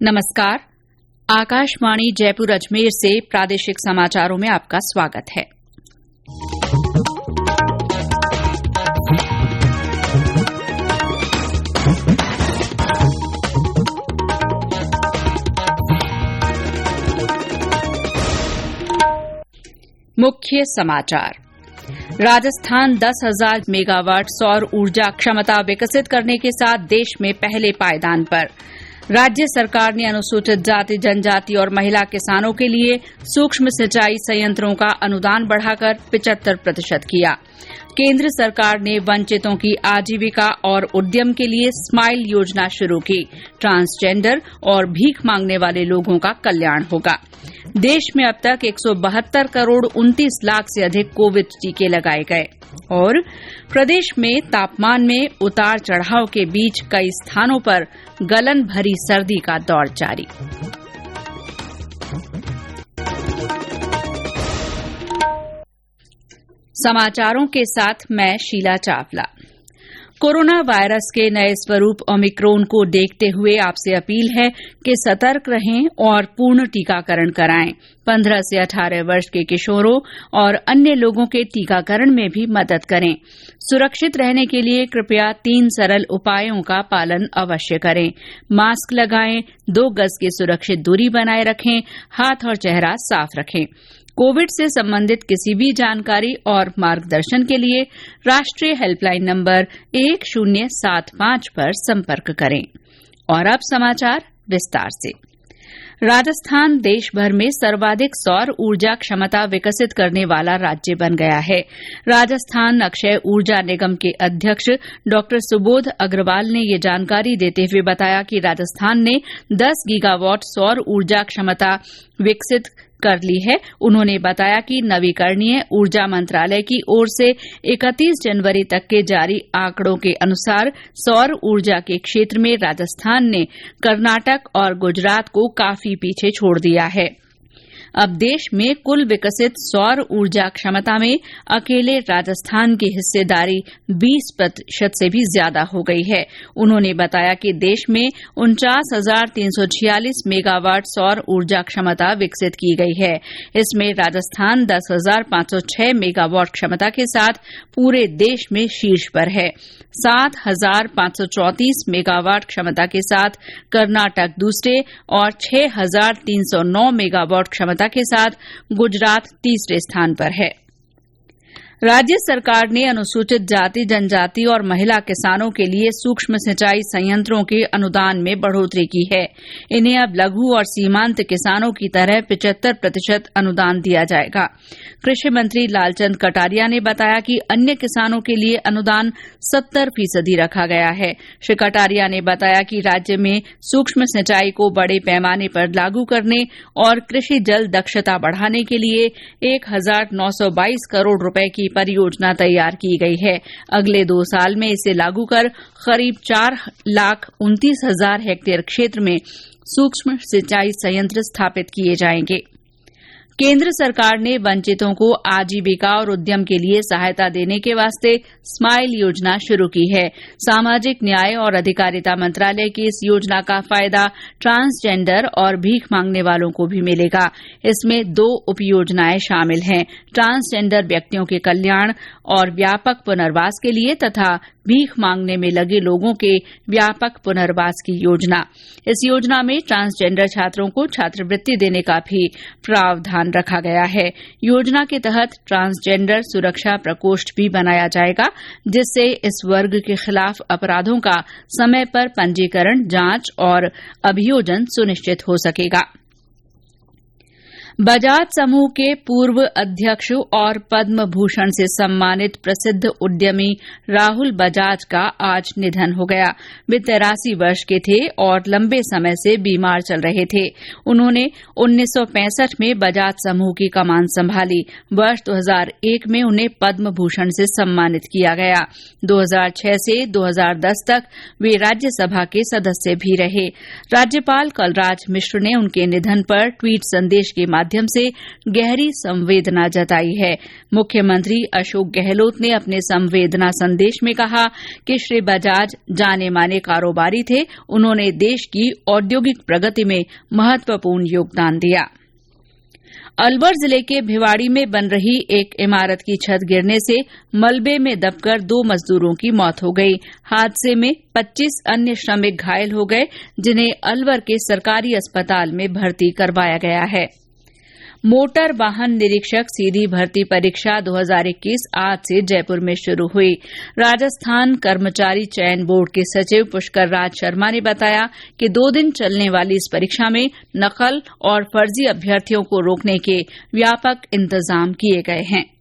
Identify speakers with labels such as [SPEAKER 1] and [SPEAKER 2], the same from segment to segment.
[SPEAKER 1] नमस्कार। आकाशवाणी जयपुर अजमेर से प्रादेशिक समाचारों में आपका स्वागत है। मुख्य समाचार। राजस्थान 10,000 मेगावाट सौर ऊर्जा क्षमता विकसित करने के साथ देश में पहले पायदान पर। राज्य सरकार ने अनुसूचित जाति, जनजाति और महिला किसानों के लिए सूक्ष्म सिंचाई संयंत्रों का अनुदान बढ़ाकर 75% किया। केंद्र सरकार ने वंचितों की आजीविका और उद्यम के लिए स्माइल योजना शुरू की। ट्रांसजेंडर और भीख मांगने वाले लोगों का कल्याण होगा। देश में अब तक 172 करोड़ 29 लाख से अधिक कोविड टीके लगाए गए। और प्रदेश में तापमान में उतार चढ़ाव के बीच कई स्थानों पर गलन भरी सर्दी का दौर जारी। समाचारों के साथ मैं शीला चावला। कोरोना वायरस के नए स्वरूप ओमिक्रॉन को देखते हुए आपसे अपील है कि सतर्क रहें और पूर्ण टीकाकरण कराएं। 15 से 18 वर्ष के किशोरों और अन्य लोगों के टीकाकरण में भी मदद करें। सुरक्षित रहने के लिए कृपया 3 सरल उपायों का पालन अवश्य करें। मास्क लगाएं, 2 गज की सुरक्षित दूरी बनाए रखें, हाथ और चेहरा साफ रखें। कोविड से संबंधित किसी भी जानकारी और मार्गदर्शन के लिए राष्ट्रीय हेल्पलाइन नंबर 1075 पर संपर्क करें। और अब समाचार विस्तार से। राजस्थान देश भर में सर्वाधिक सौर ऊर्जा क्षमता विकसित करने वाला राज्य बन गया है। राजस्थान अक्षय ऊर्जा निगम के अध्यक्ष डॉ सुबोध अग्रवाल ने ये जानकारी देते हुए बताया कि राजस्थान ने 10 गीगावाट सौर ऊर्जा क्षमता विकसित कर ली है। उन्होंने बताया कि नवीकरणीय ऊर्जा मंत्रालय की ओर से 31 जनवरी तक के जारी आंकड़ों के अनुसार सौर ऊर्जा के क्षेत्र में राजस्थान ने कर्नाटक और गुजरात को काफी पीछे छोड़ दिया है। अब देश में कुल विकसित सौर ऊर्जा क्षमता में अकेले राजस्थान की हिस्सेदारी 20% से भी ज्यादा हो गई है। उन्होंने बताया कि देश में 49,346 मेगावाट सौर ऊर्जा क्षमता विकसित की गई है। इसमें राजस्थान 10,506 मेगावाट क्षमता के साथ पूरे देश में शीर्ष पर है। 7,534 मेगावाट क्षमता के साथ कर्नाटक दूसरे और 6,309 मेगावाट क्षमता के साथ गुजरात तीसरे स्थान पर है। राज्य सरकार ने अनुसूचित जाति, जनजाति और महिला किसानों के लिए सूक्ष्म सिंचाई संयंत्रों के अनुदान में बढ़ोतरी की है। इन्हें अब लघु और सीमांत किसानों की तरह 75% अनुदान दिया जाएगा। कृषि मंत्री लालचंद कटारिया ने बताया कि अन्य किसानों के लिए अनुदान 70% रखा गया है। श्री कटारिया ने बताया कि राज्य में सूक्ष्म सिंचाई को बड़े पैमाने पर लागू करने और कृषि जल दक्षता बढ़ाने के लिए 1,922 करोड़ रुपए की परियोजना तैयार की गई है। अगले 2 साल में इसे लागू कर करीब 4,29,000 हेक्टेयर क्षेत्र में सूक्ष्म सिंचाई संयंत्र स्थापित किए जाएंगे। केंद्र सरकार ने वंचितों को आजीविका और उद्यम के लिए सहायता देने के वास्ते स्माइल योजना शुरू की है। सामाजिक न्याय और अधिकारिता मंत्रालय की इस योजना का फायदा ट्रांसजेंडर और भीख मांगने वालों को भी मिलेगा। इसमें 2 उपयोजनाएं शामिल हैं: ट्रांसजेंडर व्यक्तियों के कल्याण और व्यापक पुनर्वास के लिए तथा भीख मांगने में लगे लोगों के व्यापक पुनर्वास की योजना। इस योजना में ट्रांसजेंडर छात्रों को छात्रवृत्ति देने का भी प्रावधान रखा गया है। योजना के तहत ट्रांसजेंडर सुरक्षा प्रकोष्ठ भी बनाया जाएगा, जिससे इस वर्ग के खिलाफ अपराधों का समय पर पंजीकरण, जांच और अभियोजन सुनिश्चित हो सकेगा। बजाज समूह के पूर्व अध्यक्ष और पद्म भूषण से सम्मानित प्रसिद्ध उद्यमी राहुल बजाज का आज निधन हो गया। वे 83 वर्ष के थे और लंबे समय से बीमार चल रहे थे। उन्होंने 1965 में बजाज समूह की कमान संभाली। वर्ष 2001 में उन्हें पद्म भूषण से सम्मानित किया गया। 2006 से 2010 तक वे राज्यसभा के सदस्य भी रहे। राज्यपाल कलराज मिश्र ने उनके निधन पर ट्वीट संदेश के माध्यम से गहरी संवेदना जताई है। मुख्यमंत्री अशोक गहलोत ने अपने संवेदना संदेश में कहा कि श्री बजाज जाने माने कारोबारी थे। उन्होंने देश की औद्योगिक प्रगति में महत्वपूर्ण योगदान दिया। अलवर जिले के भिवाड़ी में बन रही एक इमारत की छत गिरने से मलबे में दबकर 2 मजदूरों की मौत हो गई। हादसे में 25 अन्य श्रमिक घायल हो गए, जिन्हें अलवर के सरकारी अस्पताल में भर्ती करवाया गया है। मोटर वाहन निरीक्षक सीधी भर्ती परीक्षा 2021 आज से जयपुर में शुरू हुई। राजस्थान कर्मचारी चयन बोर्ड के सचिव पुष्कर राज शर्मा ने बताया कि 2 दिन चलने वाली इस परीक्षा में नकल और फर्जी अभ्यर्थियों को रोकने के व्यापक इंतजाम किए गए हैं।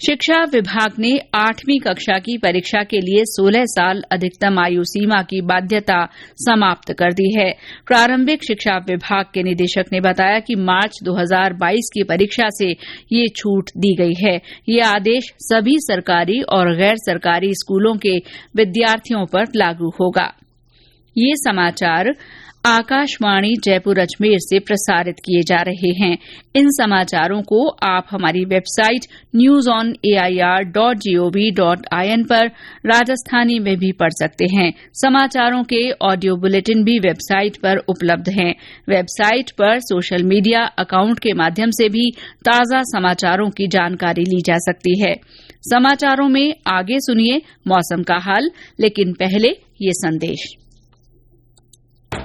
[SPEAKER 1] शिक्षा विभाग ने 8वीं कक्षा की परीक्षा के लिए 16 साल अधिकतम आयु सीमा की बाध्यता समाप्त कर दी है। प्रारंभिक शिक्षा विभाग के निदेशक ने बताया कि मार्च 2022 की परीक्षा से ये छूट दी गई है। ये आदेश सभी सरकारी और गैर सरकारी स्कूलों के विद्यार्थियों पर लागू होगा। ये समाचार आकाशवाणी जयपुर अजमेर से प्रसारित किए जा रहे हैं। इन समाचारों को आप हमारी वेबसाइट newsonair.gov.in पर राजस्थानी में भी पढ़ सकते हैं। समाचारों के ऑडियो बुलेटिन भी वेबसाइट पर उपलब्ध हैं। वेबसाइट पर सोशल मीडिया अकाउंट के माध्यम से भी ताजा समाचारों की जानकारी ली जा सकती है। समाचारों में आगे सुनिए मौसम का हाल, लेकिन पहले ये संदेश।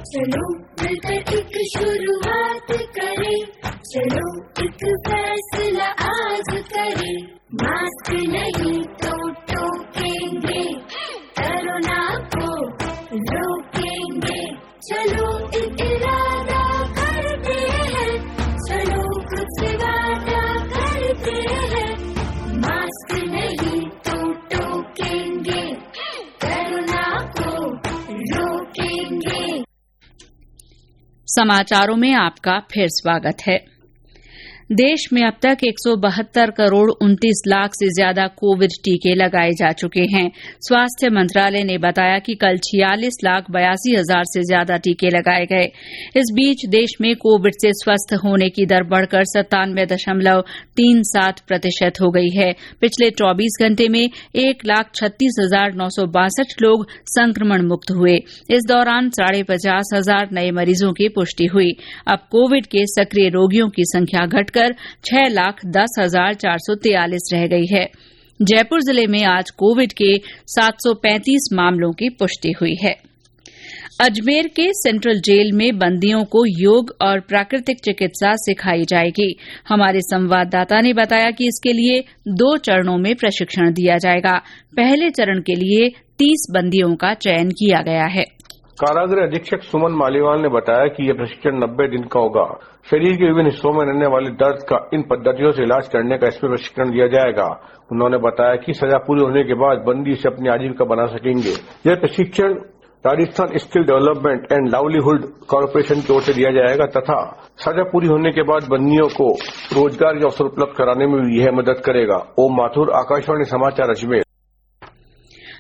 [SPEAKER 2] चलो मिलकर एक शुरुआत करें, चलो एक फैसला आज करें, मास्क नहीं तो टोकेंगे, कोरोना को रोकेंगे, चलो एक इरादा करते हैं, चलो कुछ वादा करते हैं, मास्क नहीं तो टोकेंगे, कोरोना को रोकेंगे।
[SPEAKER 1] समाचारों में आपका फिर स्वागत है। देश में अब तक 172 करोड़ 29 लाख से ज्यादा कोविड टीके लगाए जा चुके हैं। स्वास्थ्य मंत्रालय ने बताया कि कल 46,82,000 से ज्यादा टीके लगाए गए। इस बीच देश में कोविड से स्वस्थ होने की दर बढ़कर 97.37% हो गई है। पिछले 24 घंटे में 1,36,962 लोग संक्रमण मुक्त हुए। इस दौरान 50,500 नए मरीजों की पुष्टि हुई। अब कोविड के सक्रिय रोगियों की संख्या घटकर 6,10,443 रह गई है। जयपुर जिले में आज कोविड के 735 मामलों की पुष्टि हुई है। अजमेर के सेंट्रल जेल में बंदियों को योग और प्राकृतिक चिकित्सा सिखाई जाएगी। हमारे संवाददाता ने बताया कि इसके लिए 2 चरणों में प्रशिक्षण दिया जाएगा। पहले चरण के लिए 30 बंदियों का चयन किया गया है।
[SPEAKER 3] कारागृह अधीक्षक सुमन मालीवाल ने बताया कि यह प्रशिक्षण 90 दिन का होगा। शरीर के विभिन्न हिस्सों में रहने वाले दर्द का इन पद्धतियों से इलाज करने का इसमें प्रशिक्षण दिया जाएगा। उन्होंने बताया कि सजा पूरी होने के बाद बंदी इसे अपनी आजीविका बना सकेंगे। यह प्रशिक्षण Rajasthan skill development and livelihood corporation की ओर से दिया जाएगा तथा सजा पूरी होने के बाद बंदियों को रोजगार के अवसर उपलब्ध कराने में भी यह मदद करेगा। ओम माथुर, आकाशवाणी समाचार अजमेर।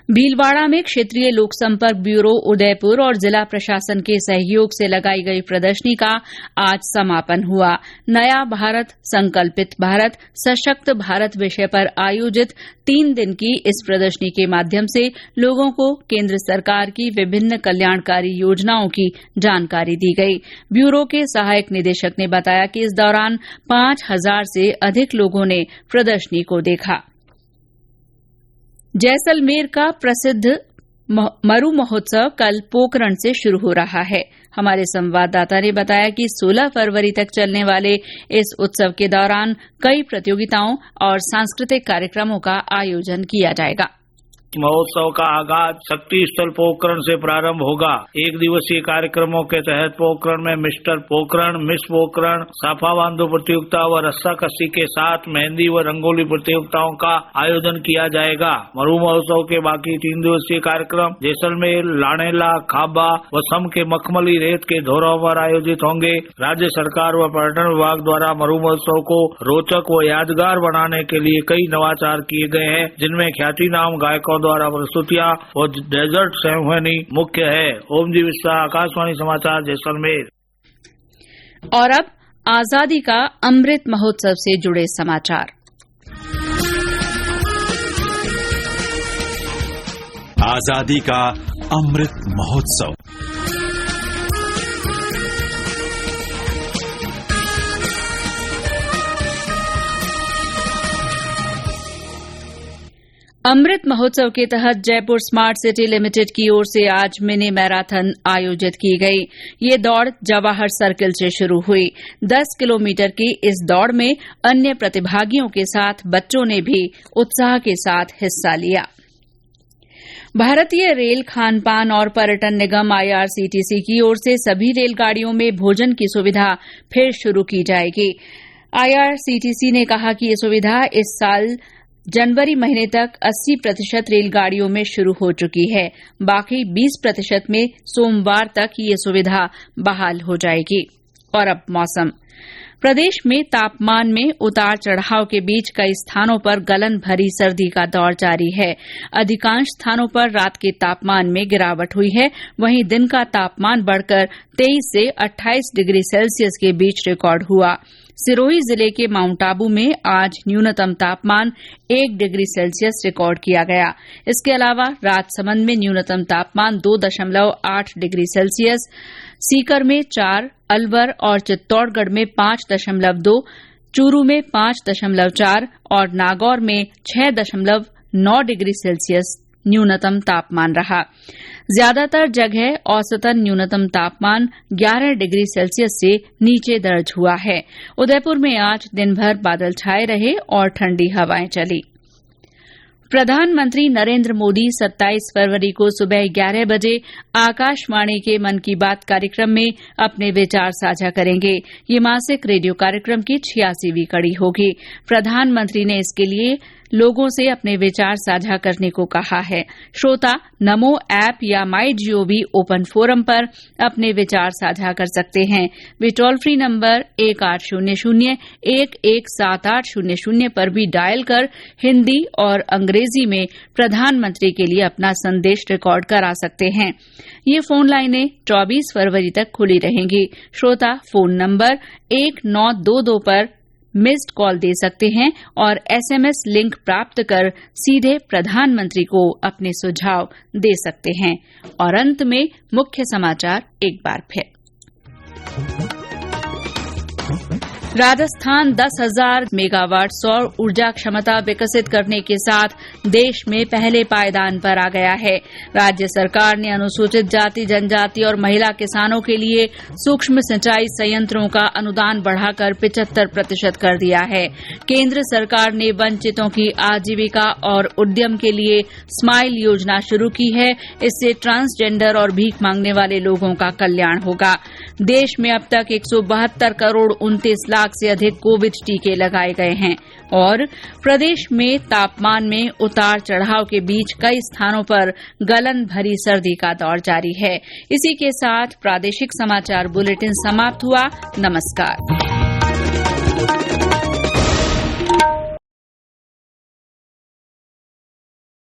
[SPEAKER 1] भीलवाड़ा में क्षेत्रीय लोक संपर्क ब्यूरो उदयपुर और जिला प्रशासन के सहयोग से लगाई गई प्रदर्शनी का आज समापन हुआ। नया भारत, संकल्पित भारत, सशक्त भारत विषय पर आयोजित 3 दिन की इस प्रदर्शनी के माध्यम से लोगों को केंद्र सरकार की विभिन्न कल्याणकारी योजनाओं की जानकारी दी गई। ब्यूरो के सहायक निदेशक ने बताया कि इस दौरान 5,000 से अधिक लोगों ने प्रदर्शनी को देखा। जैसलमेर का प्रसिद्ध मरु महोत्सव कल पोकरण से शुरू हो रहा है। हमारे संवाददाता ने बताया कि 16 फरवरी तक चलने वाले इस उत्सव के दौरान कई प्रतियोगिताओं और सांस्कृतिक कार्यक्रमों का आयोजन किया जाएगा।
[SPEAKER 4] महोत्सव का आगाज शक्ति स्थल पोकरण से प्रारंभ होगा। 1 दिवसीय कार्यक्रमों के तहत पोकरण में मिस्टर पोकरण, मिस पोकरण, साफा बांधो प्रतियोगिता व रस्साकसी के साथ मेहंदी व रंगोली प्रतियोगिताओं का आयोजन किया जाएगा। मरु महोत्सव के बाकी 3 दिवसीय कार्यक्रम जैसलमेर, लाड़ेला, खाबा व सम के मखमली रेत के धोरों पर आयोजित होंगे। राज्य सरकार व पर्यटन विभाग द्वारा मरु महोत्सव को रोचक व यादगार बनाने के लिए कई नवाचार किए गए हैं, जिनमें ख्यातिनाम गायकों द्वारा प्रस्तुतियां और डेजर्ट सेरेमनी मुख्य है। ओम जी विश्वा, आकाशवाणी समाचार जैसलमेर।
[SPEAKER 1] और अब आजादी का अमृत महोत्सव से जुड़े समाचार।
[SPEAKER 5] आजादी का अमृत महोत्सव।
[SPEAKER 1] अमृत महोत्सव के तहत जयपुर स्मार्ट सिटी लिमिटेड की ओर से आज मिनी मैराथन आयोजित की गई। ये दौड़ जवाहर सर्किल से शुरू हुई। 10 किलोमीटर की इस दौड़ में अन्य प्रतिभागियों के साथ बच्चों ने भी उत्साह के साथ हिस्सा लिया। भारतीय रेल खानपान और पर्यटन निगम IRCTC की ओर से सभी रेलगाड़ियों में भोजन की सुविधा फिर शुरू की जाएगी। IRCTC ने कहा कि ये सुविधा इस साल जनवरी महीने तक 80% रेलगाड़ियों में शुरू हो चुकी है। बाकी 20% में सोमवार तक ये सुविधा बहाल हो जाएगी। और अब मौसम। प्रदेश में तापमान में उतार चढ़ाव के बीच कई स्थानों पर गलन भरी सर्दी का दौर जारी है। अधिकांश स्थानों पर रात के तापमान में गिरावट हुई है। वहीं दिन का तापमान बढ़कर 23 से 28 डिग्री सेल्सियस के बीच रिकॉर्ड हुआ। सिरोही जिले के माउंट आबू में आज न्यूनतम तापमान 1 डिग्री सेल्सियस रिकॉर्ड किया गया। इसके अलावा राजसमंद में न्यूनतम तापमान 2.8 डिग्री सेल्सियस, सीकर में 4, अलवर और चित्तौड़गढ़ में 5.2, चूरू में 5.4 और नागौर में 6.9 डिग्री सेल्सियस न्यूनतम तापमान रहा। ज्यादातर जगह औसतन न्यूनतम तापमान 11 डिग्री सेल्सियस से नीचे दर्ज हुआ है। उदयपुर में आज दिन भर बादल छाए रहे और ठंडी हवाएं चली। प्रधानमंत्री नरेंद्र मोदी 27 फरवरी को सुबह 11 बजे आकाशवाणी के मन की बात कार्यक्रम में अपने विचार साझा करेंगे। ये मासिक रेडियो कार्यक्रम की 86वीं कड़ी होगी। प्रधानमंत्री ने इसके लिए लोगों से अपने विचार साझा करने को कहा है। श्रोता नमो ऐप या MyGov ओपन फोरम पर अपने विचार साझा कर सकते हैं। वे टोल फ्री नंबर 1800-117800 पर भी डायल कर हिंदी और अंग्रेजी में प्रधानमंत्री के लिए अपना संदेश रिकॉर्ड करा सकते हैं। ये फोन लाइनें 24 फरवरी तक खुली रहेंगी। श्रोता फोन नंबर 1922 पर मिस्ड कॉल दे सकते हैं और SMS लिंक प्राप्त कर सीधे प्रधानमंत्री को अपने सुझाव दे सकते हैं। और अंत में मुख्य समाचार एक बार फिर। राजस्थान 10,000 मेगावाट सौर ऊर्जा क्षमता विकसित करने के साथ देश में पहले पायदान पर आ गया है। राज्य सरकार ने अनुसूचित जाति, जनजाति और महिला किसानों के लिए सूक्ष्म सिंचाई संयंत्रों का अनुदान बढ़ाकर 75% कर दिया है। केंद्र सरकार ने वंचितों की आजीविका और उद्यम के लिए स्माइल योजना शुरू की है। इससे ट्रांसजेंडर और भीख मांगने वाले लोगों का कल्याण होगा। देश में अब तक 172 करोड़ 29 लाख से अधिक कोविड टीके लगाए गए हैं। और प्रदेश में तापमान में उतार चढ़ाव के बीच कई स्थानों पर गलन भरी सर्दी का दौर जारी है। इसी के साथ प्रादेशिक समाचार बुलेटिन समाप्त हुआ। नमस्कार।